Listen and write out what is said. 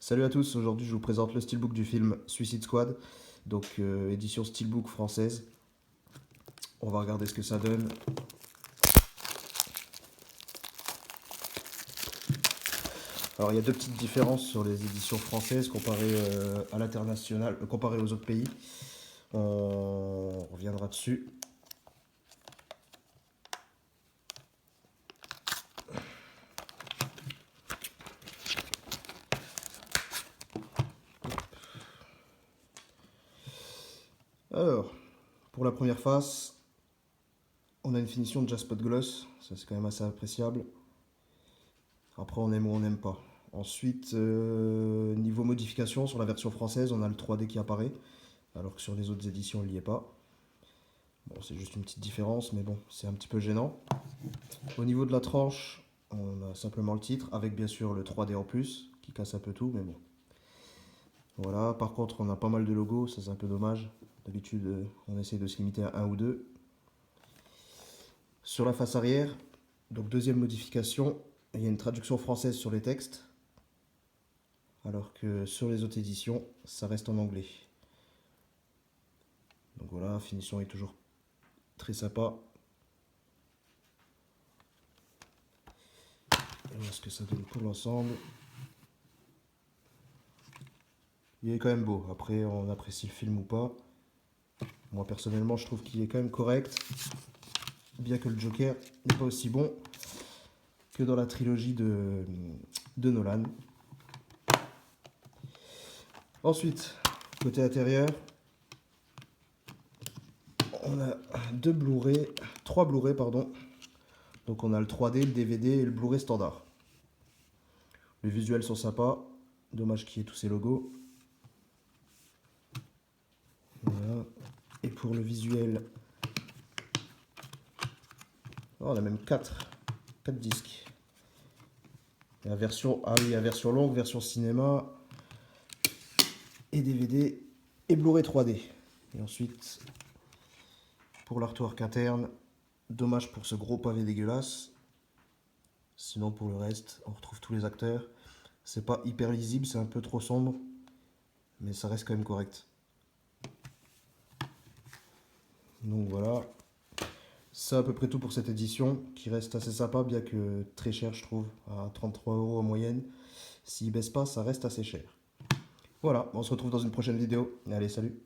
Salut à tous, aujourd'hui je vous présente le steelbook du film Suicide Squad, donc édition steelbook française. On va regarder ce que ça donne. Alors il y a deux petites différences sur les éditions françaises comparées à l'international, comparées aux autres pays. On reviendra dessus. Alors, pour la première face, on a une finition de Jaspot Gloss, ça c'est quand même assez appréciable. Après on aime ou on n'aime pas. Ensuite, niveau modification, sur la version française, on a le 3D qui apparaît, alors que sur les autres éditions il n'y est pas. Bon, c'est juste une petite différence, mais bon, c'est un petit peu gênant. Au niveau de la tranche, on a simplement le titre, avec bien sûr le 3D en plus, qui casse un peu tout, mais bon. Voilà, par contre, on a pas mal de logos, ça c'est un peu dommage. D'habitude, on essaie de se limiter à un ou deux. Sur la face arrière, donc deuxième modification, il y a une traduction française sur les textes, alors que sur les autres éditions, ça reste en anglais. Donc voilà, la finition est toujours très sympa. Et voilà ce que ça donne pour l'ensemble. Il est quand même beau. Après, on apprécie le film ou pas. Moi, personnellement, je trouve qu'il est quand même correct. Bien que le Joker n'est pas aussi bon que dans la trilogie de Nolan. Ensuite, côté intérieur, on a trois Blu-ray, pardon. Donc on a le 3D, le DVD et le Blu-ray standard. Les visuels sont sympas. Dommage qu'il y ait tous ces logos. Voilà. Et pour le visuel, oh, on a même 4 disques. La version, ah oui, la version longue, version cinéma, et DVD, et Blu-ray 3D. Et ensuite, pour l'artwork interne, dommage pour ce gros pavé dégueulasse. Sinon, pour le reste, on retrouve tous les acteurs. C'est pas hyper lisible, c'est un peu trop sombre, mais ça reste quand même correct. Donc voilà. C'est à peu près tout pour cette édition, qui reste assez sympa, bien que très cher, je trouve, à 33 € en moyenne. S'il baisse pas, ça reste assez cher. Voilà, on se retrouve dans une prochaine vidéo. Allez, salut!